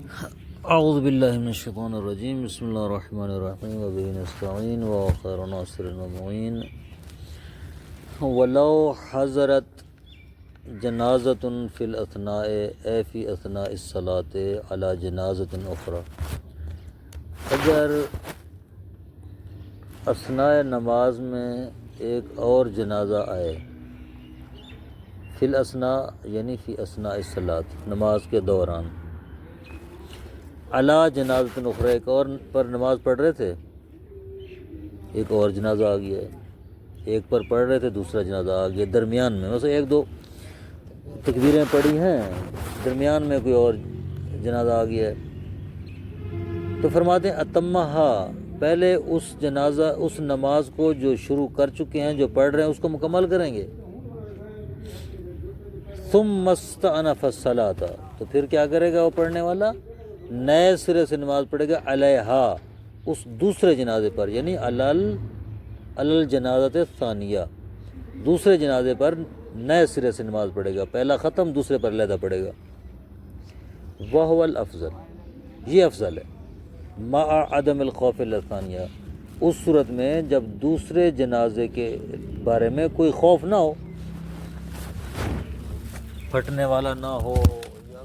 اعوذ باللہ من الشیطان الرجیم بسم اللہ الرحمن الرحیم وبہ نستعین وخیر ناصر المعین ولو حضرت جنازۃ فی الاثناء اے فی اثناء الصلاۃ علی جنازۃ اخری، اگر اثناء نماز میں ایک اور جنازہ آئے، فی الاثناء یعنی فی اثناء الصلاۃ نماز کے دوران، علی جنازۃ اخری ایک اور پر نماز پڑھ رہے تھے، ایک اور جنازہ آ گیا ہے، ایک پر پڑھ رہے تھے دوسرا جنازہ آ گیا درمیان میں، مثلا ایک دو تکبیریں پڑھی ہیں درمیان میں کوئی اور جنازہ آ گیا ہے، تو فرماتے ہیں اتمہا، پہلے اس نماز کو جو شروع کر چکے ہیں، جو پڑھ رہے ہیں، اس کو مکمل کریں گے۔ ثم استأنف الصلاۃ، تو پھر کیا کرے گا وہ پڑھنے والا؟ نئے سرے سے نماز پڑھے گا، علیہا، اس دوسرے جنازے پر، یعنی الجنازۃ الثانیہ، دوسرے جنازے پر نئے سرے سے نماز پڑھے گا، پہلا ختم دوسرے پر علیحدہ پڑھے گا۔ وہو الافضل، یہ افضل ہے، مع عدم الخوف الثانیہ، اس صورت میں جب دوسرے جنازے کے بارے میں کوئی خوف نہ ہو، پھٹنے والا نہ ہو یا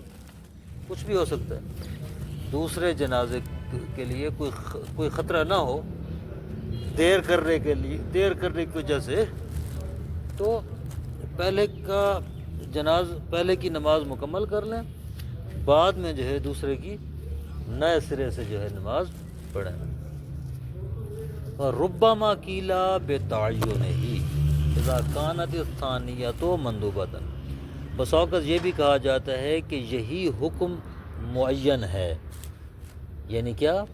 کچھ بھی ہو سکتا ہے، دوسرے جنازے کے لیے کوئی خطرہ نہ ہو، دیر کرنے کی وجہ سے، تو پہلے کی نماز مکمل کر لیں، بعد میں جو ہے دوسرے کی نئے سرے سے جو ہے نماز پڑھیں۔ ربما قیلا بتعینہ اذا کانت الثانیۃ مندوبۃ، بس اوقات یہ بھی کہا جاتا ہے کہ یہی حکم معین ہے، یعنی کیا؟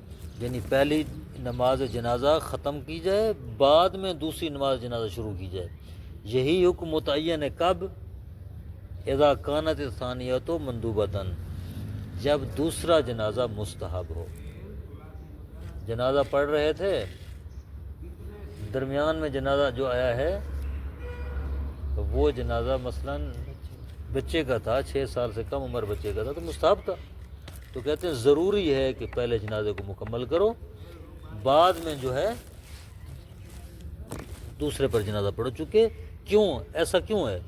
یعنی پہلی نماز جنازہ ختم کی جائے، بعد میں دوسری نماز جنازہ شروع کی جائے، یہی حکم متعین ہے، کب؟ اذا کانت الثانیۃ مندوبۃ، جب دوسرا جنازہ مستحب ہو۔ جنازہ پڑھ رہے تھے، درمیان میں جنازہ جو آیا ہے وہ جنازہ مثلاً بچے کا تھا، 6 سال سے کم عمر بچے کا تھا، تو مستحب تھا، تو کہتے ہیں ضروری ہے کہ پہلے جنازے کو مکمل کرو، بعد میں جو ہے دوسرے پر جنازہ پڑھو۔ چونکہ کیوں ایسا کیوں ہے؟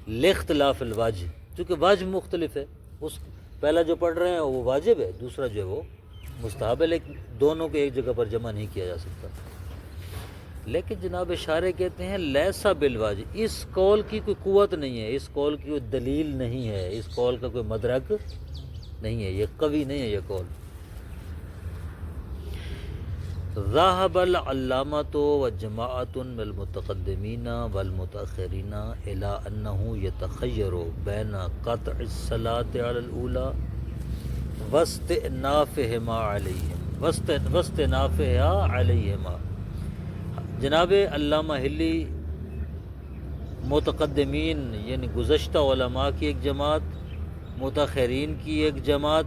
لاختلاف الواجب، چونکہ واجب مختلف ہے، اس پہلا جو پڑھ رہے ہیں وہ واجب ہے، دوسرا جو ہے وہ مستحب ہے، لیکن دونوں کو ایک جگہ پر جمع نہیں کیا جا سکتا۔ لیکن جناب شارح کہتے ہیں لیسا بالواجب، اس قول کی کوئی قوت نہیں ہے، اس قول کی کوئی دلیل نہیں ہے، اس قول کا کوئی مدرک نہیں ہے، یہ قوی نہیں ہے یہ قول۔ ذهب العلامة وجماعة من المتقدمين والمتأخرين إلى أنه يتخير بين قطع الصلاة على الأولى واستئنافها عليهما۔ جناب علامہ ہلی، متقدمین یعنی گزشتہ علماء کی ایک جماعت، متاخرین کی ایک جماعت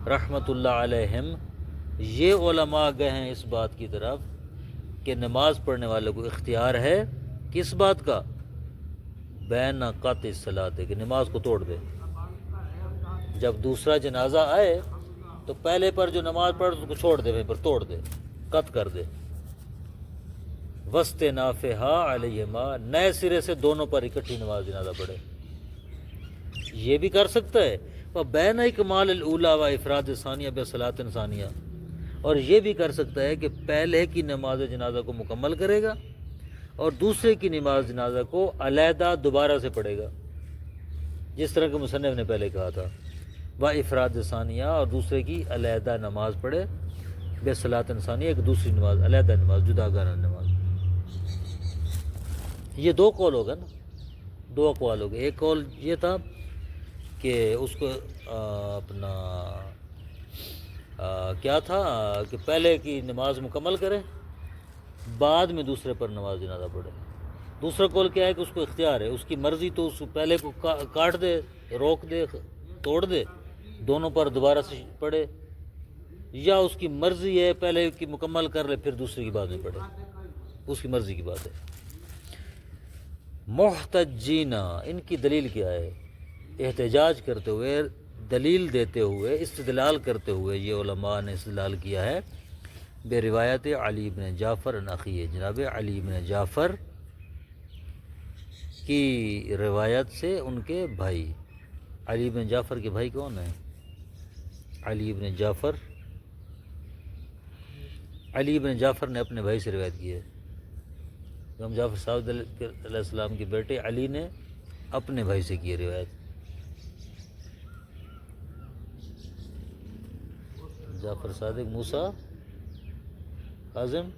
رحمۃ اللہ علیہم، یہ علماء گئے ہیں اس بات کی طرف کہ نماز پڑھنے والے کو اختیار ہے، کس بات کا؟ بین قطع الصلاۃ، کہ نماز کو توڑ دے، جب دوسرا جنازہ آئے تو پہلے پر جو نماز پڑھ اس کو چھوڑ دے، وہیں پر توڑ دے، قطع کر دے۔ واستئنافها علیہما، نئے سرے سے دونوں پر اکٹھی نماز جنازہ پڑھے، یہ بھی کر سکتا ہے۔ وبین اکمال الاولی و افراد ثانیہ بصلاۃ ثانیہ، اور یہ بھی کر سکتا ہے کہ پہلے کی نماز جنازہ کو مکمل کرے گا اور دوسرے کی نماز جنازہ کو علیحدہ دوبارہ سے پڑھے گا، جس طرح کہ مصنف نے پہلے کہا تھا، و افراد ثانیہ، اور دوسرے کی علیحدہ نماز پڑھے، بصلاۃ ثانیہ، ایک دوسری نماز، علیحدہ نماز، جداگانہ نماز۔ یہ دو قول ہوگا نا، دو اقوال ہو گئے۔ ایک قول یہ تھا کہ اس کو کیا تھا کہ پہلے کی نماز مکمل کرے، بعد میں دوسرے پر نماز جنازہ پڑھے۔ دوسرا قول کیا ہے کہ اس کو اختیار ہے، اس کی مرضی تو اس پہلے کو کاٹ دے، روک دے، توڑ دے، دونوں پر دوبارہ سے پڑھے، یا اس کی مرضی ہے پہلے کی مکمل کر لے پھر دوسری کی بعد میں پڑھے، اس کی مرضی کی بات ہے۔ محتجین، ان کی دلیل کیا ہے؟ احتجاج کرتے ہوئے دلیل دیتے ہوئے استدلال کرتے ہوئے یہ علماء نے استدلال کیا ہے بے روایت علی بن جعفر عن اخیہ، جناب علی بن جعفر کی روایت سے ان کے بھائی۔ علی بن جعفر کے بھائی کون ہیں؟ علی بن جعفر، علی بن جعفر نے اپنے بھائی سے روایت کی ہے۔ امام جعفر صادق علیہ السلام کے بیٹے علی نے اپنے بھائی سے کی ہے روایت۔ جعفر صادق موسیٰ کاظم،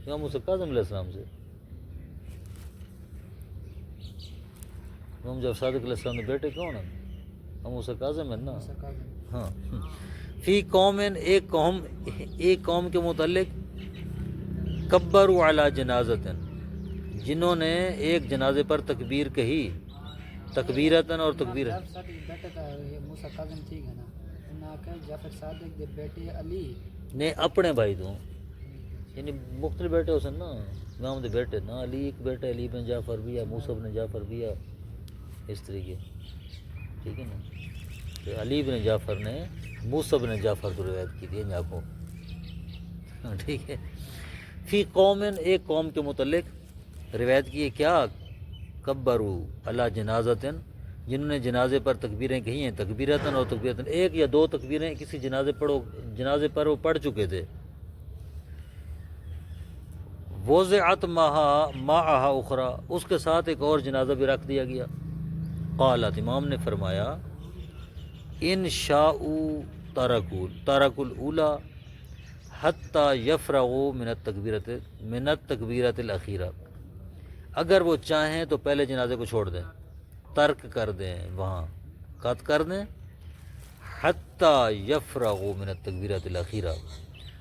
امام موسیٰ کاظم علیہ السلام سے، امام جعفر صادق علیہ السلام کے بیٹے کون ہیں؟ امام موسیٰ کاظم ہے نا؟ ہاں۔ فی قومن، ایک قوم کے متعلق، کبروا علی جنازۃ، جنہوں نے ایک جنازے پر تکبیر کہی، تکبیرتن اور تکبیر نے اپنے بھائی دوں، یعنی مختلف بیٹے ہو سن نا، امام دے بیٹے نا، علی ایک بیٹا علی بن جعفر بھی ہے، موسیٰ بن جعفر بھی ہے، اس طریقے، ٹھیک ہے نا؟ تو علی بن جعفر نے موسیٰ بن جعفر کو روایت کی تھی کو، ٹھیک ہے۔ فی قومن، ایک قوم کے متعلق روایت کی ہے، کیا؟ کبروا علی جنازۃ، جنہوں نے جنازے پر تکبیریں کہی ہیں، تکبیرتن اور تکبیرتن، ایک یا دو تکبیریں کسی جنازے پر وہ پڑھ چکے تھے۔ وضعت معہا اخری، اس کے ساتھ ایک اور جنازہ بھی رکھ دیا گیا۔ قالت، امام نے فرمایا، ان شاءوا ترکوا الاولی حتی یفرغوا من التکبیرۃ الاخیرہ، اگر وہ چاہیں تو پہلے جنازے کو چھوڑ دیں، ترک کر دیں، وہاں قط کر دیں، حتی یفرغوا من التکبیرۃ الاخیرہ،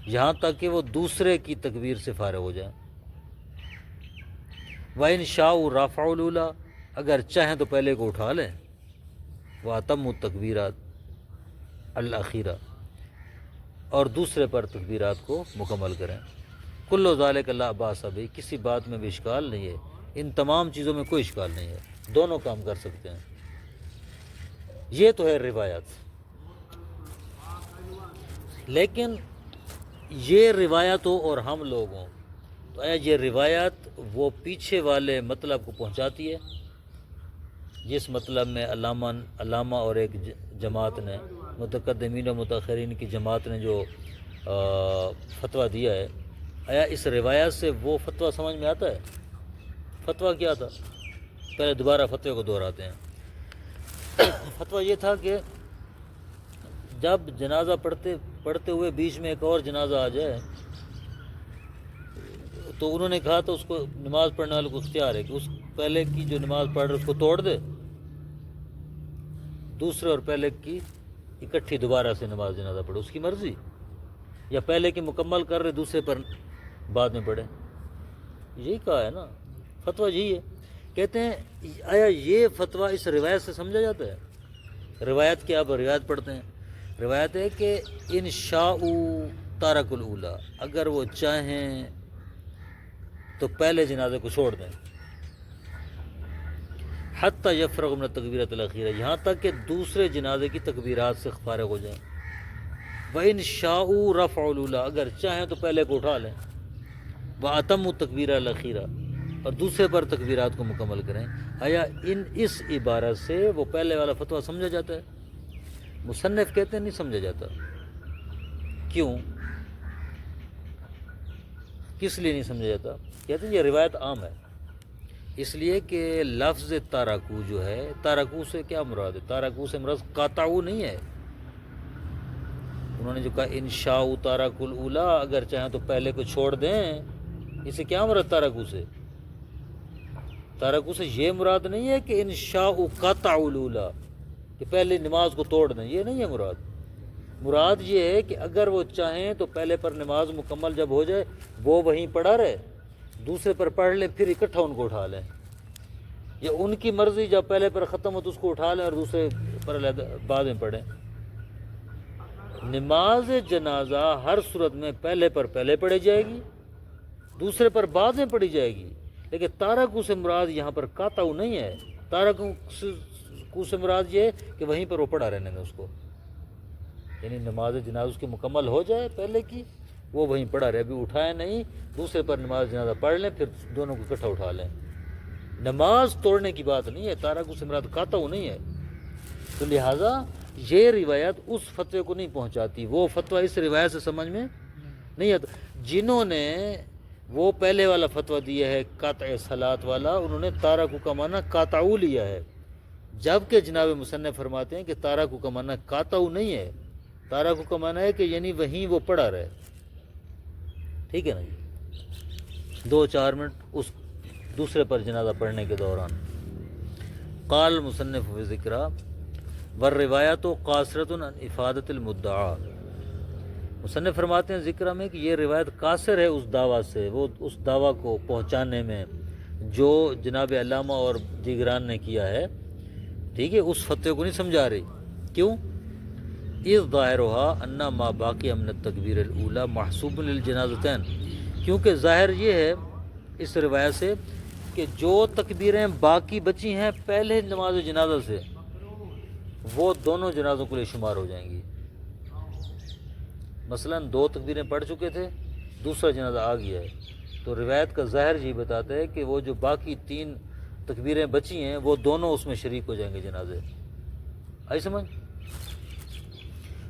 یہاں تک کہ وہ دوسرے کی تکبیر سے فارغ ہو جائیں۔ وَإِن شَاءُوا رَفَعُوا الْأُولَىٰ، اگر چاہیں تو پہلے کو اٹھا لیں، وَأَتَمُّوا التَّکبیرات الْأَخِیرَہ، اور دوسرے پر تکبیرات کو مکمل کریں۔ کُلُّ ذَلِکَ لَا بَأْسَ بِہ، کسی بات میں بھی اشکال نہیں ہے، ان تمام چیزوں میں کوئی اشکال نہیں ہے، دونوں کام کر سکتے ہیں۔ یہ تو ہے روایت، لیکن یہ روایت ہو اور ہم لوگ ہوں تو یہ روایت وہ پیچھے والے مطلب کو پہنچاتی ہے، جس مطلب میں علامہ اور ایک جماعت نے، متقدمین و متاخرین کی جماعت نے جو فتویٰ دیا ہے، آیا اس روایت سے وہ فتویٰ سمجھ میں آتا ہے؟ فتویٰ کیا تھا؟ پہلے دوبارہ فتویٰ کو دہراتے ہیں۔ فتویٰ یہ تھا کہ جب جنازہ پڑھتے ہوئے بیچ میں ایک اور جنازہ آ جائے تو انہوں نے کہا تو اس کو نماز پڑھنے والے کو اختیار ہے کہ اس پہلے کی جو نماز پڑھ رہے اس کو توڑ دے، دوسرے اور پہلے کی اکٹھی دوبارہ سے نماز جنازہ پڑھے، اس کی مرضی، یا پہلے کی مکمل کر رہے دوسرے پر بعد میں پڑھے۔ یہی کہا ہے نا، فتویٰ یہی ہے۔ کہتے ہیں آیا یہ فتویٰ اس روایت سے سمجھا جاتا ہے؟ روایت کیا؟ اب روایت پڑھتے ہیں۔ روایت ہے کہ ان شاءوا ترکوا الاولی، اگر وہ چاہیں تو پہلے جنازے کو چھوڑ دیں، حتی یفرغوا من التکبیرۃ الاخیرہ، یہاں تک کہ دوسرے جنازے کی تکبیرات سے فارغ ہو جائیں۔ وَإِن شَاءُوا رَفَعُوا الْأُولَىٰ، اگر چاہیں تو پہلے کو اٹھا لیں، وَأَتَمُّوا التَّکبیرَ الْأَخِیرَہ، اور دوسرے پر تکبیرات کو مکمل کریں۔ آیا اس عبارت سے وہ پہلے والا فتویٰ سمجھا جاتا ہے؟ مصنف کہتے ہیں نہیں سمجھا جاتا۔ کیوں؟ کس لیے نہیں سمجھا جاتا؟ کہتے ہیں یہ روایت عام ہے، اس لیے کہ لفظ تارکو جو ہے، تارکو سے کیا مراد ہے؟ تارکو سے مراد قاطعو نہیں ہے۔ انہوں نے جو کہا انشاء تارکوا الاولی، اگر چاہیں تو پہلے کو چھوڑ دیں، اسے کیا مراد تارکو سے؟ تارکو سے یہ مراد نہیں ہے کہ انشاء قطعوا الاولی، کہ پہلے نماز کو توڑ دیں، یہ نہیں ہے مراد۔ مراد یہ ہے کہ اگر وہ چاہیں تو پہلے پر نماز مکمل جب ہو جائے وہ وہیں پڑھا رہے، دوسرے پر پڑھ لیں، پھر اکٹھا ان کو اٹھا لیں، یا ان کی مرضی جب پہلے پر ختم ہو تو اس کو اٹھا لیں اور دوسرے پر بعد میں پڑھیں۔ نماز جنازہ ہر صورت میں پہلے پر پہلے پڑھی جائے گی، دوسرے پر بعد میں پڑھی جائے گی، لیکن تارکو سے مراد یہاں پر قاطعو نہیں ہے۔ تارکو تارکو سے مراد یہ کہ وہیں پر وہ پڑھا رہنے میں اس کو، یعنی نماز جنازہ اس کی مکمل ہو جائے پہلے کی، وہ وہیں پڑھا رہے، ابھی اٹھائے نہیں، دوسرے پر نماز جنازہ پڑھ لیں، پھر دونوں کو اکٹھا اٹھا لیں۔ نماز توڑنے کی بات نہیں ہے، تارکو سے مراد قاطع نہیں ہے۔ تو لہٰذا یہ روایت اس فتوے کو نہیں پہنچاتی، وہ فتویٰ اس روایت سے سمجھ میں نہیں آتا۔ جنہوں نے وہ پہلے والا فتویٰ دیا ہے قطع صلاۃ والا، انہوں نے تارکو کا معنی قاطعو لیا ہے، جبکہ جناب مصنف فرماتے ہیں کہ تارکو کا معنی قاطعو نہیں ہے، تارکو کا معنی ہے کہ یعنی وہیں وہ پڑا رہے۔ ٹھیک ہے نا جی، 2-4 منٹ اس دوسرے پر جنازہ پڑھنے کے دوران۔ قال مصنف و ذکرہ والروایات قاصرۃ عن افادۃ المدعا، مصنف فرماتے ہیں ذکرہ میں کہ یہ روایت قاصر ہے اس دعویٰ سے، وہ اس دعویٰ کو پہنچانے میں جو جناب علامہ اور دیگران نے کیا ہے، ٹھیک ہے، اس فتوے کو نہیں سمجھا رہی۔ کیوں؟ اذ ظاہرها ان ما باقی من التکبیر الاولی محسوب للجنازتین، کیونکہ ظاہر یہ ہے اس روایت سے کہ جو تکبیریں باقی بچی ہیں پہلے نماز جنازہ سے، وہ دونوں جنازوں کے لیے شمار ہو جائیں گی۔ مثلا 2 تکبیریں پڑھ چکے تھے، دوسرا جنازہ آ گیا ہے، تو روایت کا ظاہر یہ بتاتا ہے کہ وہ جو باقی 3 تکبیریں بچی ہیں وہ دونوں اس میں شریک ہو جائیں گے جنازے۔ آئی سمجھ؟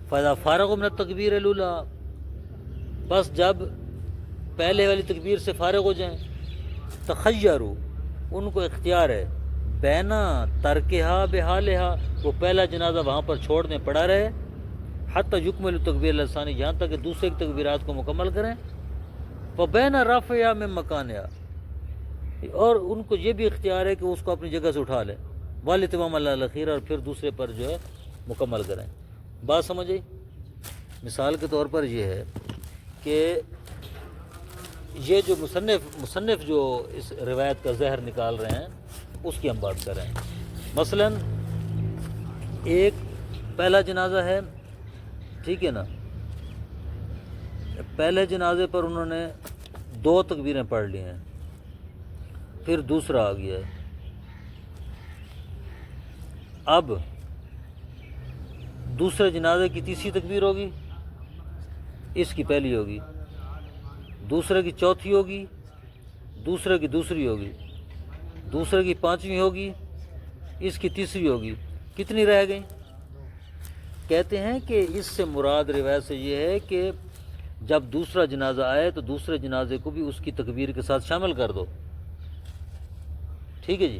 فَإِذَا فَارَغُوا مِنَ التَّكْبِيرِ الْأُولَىٰ، بس جب پہلے والی تکبیر سے فارغ ہو جائیں، تخیروا، ان کو اختیار ہے، بینا ترکہا بحالہا، وہ پہلا جنازہ وہاں پر چھوڑ دیں، پڑا رہے، حتی یکمل تکبیر الثانی، یہاں تک کہ دوسرے کی تکبیرات کو مکمل کریں، وبین رفعہا من مکانہا، اور ان کو یہ بھی اختیار ہے کہ اس کو اپنی جگہ سے اٹھا لیں، والاتمام علی الاخیر، اور پھر دوسرے پر جو ہے مکمل کریں۔ بات سمجھ آئی؟ مثال کے طور پر یہ ہے کہ یہ جو مصنف جو اس روایت کا زہر نکال رہے ہیں اس کی ہم بات کر رہے ہیں۔ مثلا ایک پہلا جنازہ ہے، ٹھیک ہے نا، پہلے جنازے پر انہوں نے 2 تکبیریں پڑھ لی ہیں، پھر دوسرا آ گیا ہے، اب دوسرے جنازے کی تیسری تکبیر ہوگی، اس کی پہلی ہوگی، دوسرے کی چوتھی ہوگی، دوسرے کی دوسری ہوگی، دوسرے کی 5ویں ہوگی، اس کی تیسری ہوگی، کتنی رہ گئیں؟ کہتے ہیں کہ اس سے مراد روایت سے یہ ہے کہ جب دوسرا جنازہ آئے تو دوسرے جنازے کو بھی اس کی تکبیر کے ساتھ شامل کر دو۔ ٹھیک ہے جی،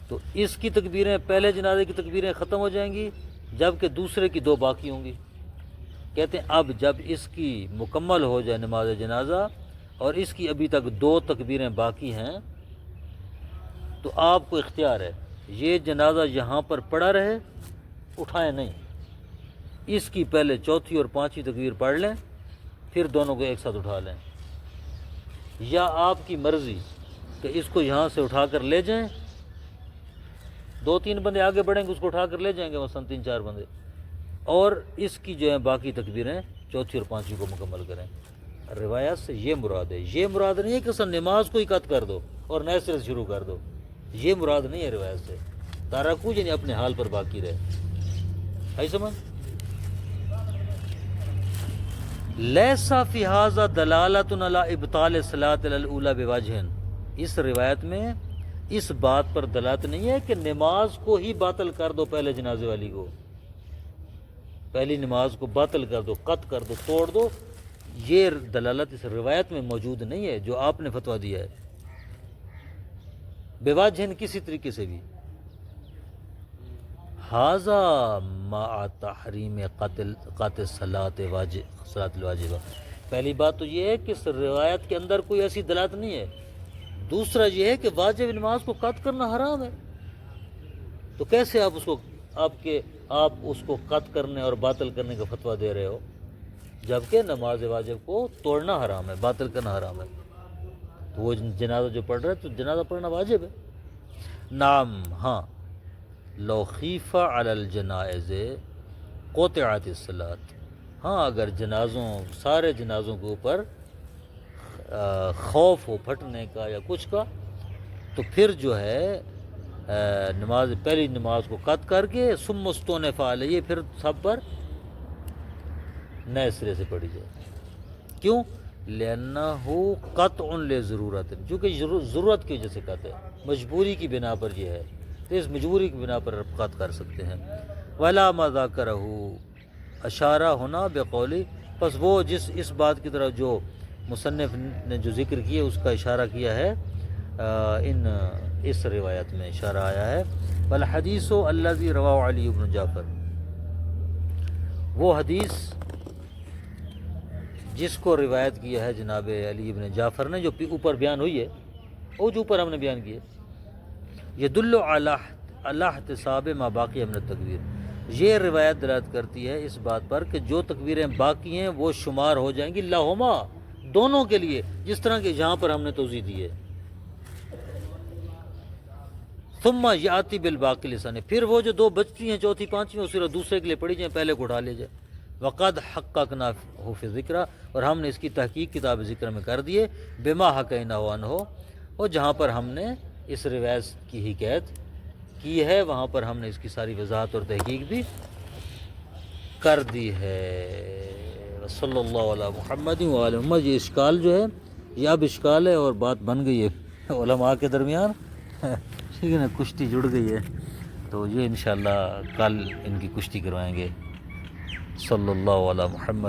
تو اس کی تکبیریں، پہلے جنازے کی تکبیریں ختم ہو جائیں گی، جبکہ دوسرے کی 2 باقی ہوں گی۔ کہتے ہیں اب جب اس کی مکمل ہو جائے نماز جنازہ اور اس کی ابھی تک 2 تکبیریں باقی ہیں، تو آپ کو اختیار ہے یہ جنازہ یہاں پر پڑا رہے، اٹھائیں نہیں، اس کی پہلے چوتھی اور 5ویں تکبیر پڑھ لیں، پھر دونوں کو ایک ساتھ اٹھا لیں، یا آپ کی مرضی کہ اس کو یہاں سے اٹھا کر لے جائیں، 2-3 بندے آگے بڑھیں گے اس کو اٹھا کر لے جائیں گے، مثلا 3-4 بندے، اور اس کی جو ہے باقی تکبیریں چوتھی اور 5ویں کو مکمل کریں۔ روایت سے یہ مراد ہے، یہ مراد نہیں ہے کہ سر نماز کو ہی قط کر دو اور نئے سرے سے شروع کر دو، یہ مراد نہیں ہے روایت سے۔ تارکو یعنی اپنے حال پر باقی رہے۔ آئی سمجھ؟ لیسا فی ھذا دلالۃ علی ابطال صلاۃ الاولی بوجہ، اس روایت میں اس بات پر دلالت نہیں ہے کہ نماز کو ہی باطل کر دو، پہلے جنازے والی کو، پہلی نماز کو باطل کر دو، قط کر دو، توڑ دو، یہ دلالت اس روایت میں موجود نہیں ہے جو آپ نے فتویٰ دیا ہے، بوجہ کسی طریقے سے بھی۔ ھذا مع تحریم قطع صلاۃ الواجبہ، پہلی بات تو یہ ہے کہ اس روایت کے اندر کوئی ایسی دلالت نہیں ہے، دوسرا یہ ہے کہ واجب نماز کو قط کرنا حرام ہے، تو کیسے آپ اس کو قط کرنے اور باطل کرنے کا فتویٰ دے رہے ہو، جبکہ نماز واجب کو توڑنا حرام ہے، باطل کرنا حرام ہے، تو وہ جنازہ جو پڑھ رہا ہے تو جنازہ پڑھنا واجب ہے۔ نعم، ہاں، لو خیف علی الجنائز قطعت الصلاۃ، ہاں اگر سارے جنازوں کے اوپر خوف ہو پھٹنے کا یا کچھ کا، تو پھر جو ہے نماز پہلی نماز کو قط کر کے ثم مستونف علیہ، پھر سب پر نئے سرے سے پڑھی جائے. کیوں؟ لأنہ قطع لضرورت، چونکہ ضرورت کی وجہ سے قطع ہے، مجبوری کی بنا پر یہ ہے، تو اس مجبوری کی بنا پر قطع کر سکتے ہیں. ولا ما ذکرہ، اشارہ ہونا بقولی، پس وہ اس بات کی طرف جو مصنف نے جو ذکر کیا اس کا اشارہ کیا ہے اس روایت میں اشارہ آیا ہے. والحدیث الذی رواہ علی بن جعفر، وہ حدیث جس کو روایت کیا ہے جناب علی بن جعفر نے، جو اوپر بیان ہوئی ہے، وہ جو اوپر ہم نے بیان کیا، یدل علی احتساب ما باقی من التکبیر، یہ روایت دلالت کرتی ہے اس بات پر کہ جو تکبیریں باقی ہیں وہ شمار ہو جائیں گی لہما، دونوں کے لیے، جس طرح کہ جہاں پر ہم نے توضیح دی ہے. ثم یاتی بالباقی لسان، پھر وہ جو دو بچتی ہیں چوتھی پانچویں، اس طرح دوسرے کے لیے پڑھی جائیں، پہلے کو اٹھا لیا جائے. وقد حققنا فی ذکر، اور ہم نے اس کی تحقیق کتاب ذکر میں کر دیے، بما حکینا عنہ، اور جہاں پر ہم نے اس روایت کی حکایت کی ہے وہاں پر ہم نے اس کی ساری وضاحت اور تحقیق بھی کر دی ہے. صلی اللہ علیہ محمد وآلہ محمد. یہ اشکال جو ہے یہ اب اشکال ہے اور بات بن گئی ہے علماء کے درمیان، ٹھیک ہے نا، کشتی جڑ گئی ہے، تو یہ انشاءاللہ کل ان کی کشتی کروائیں گے. صلی اللہ علیہ محمد.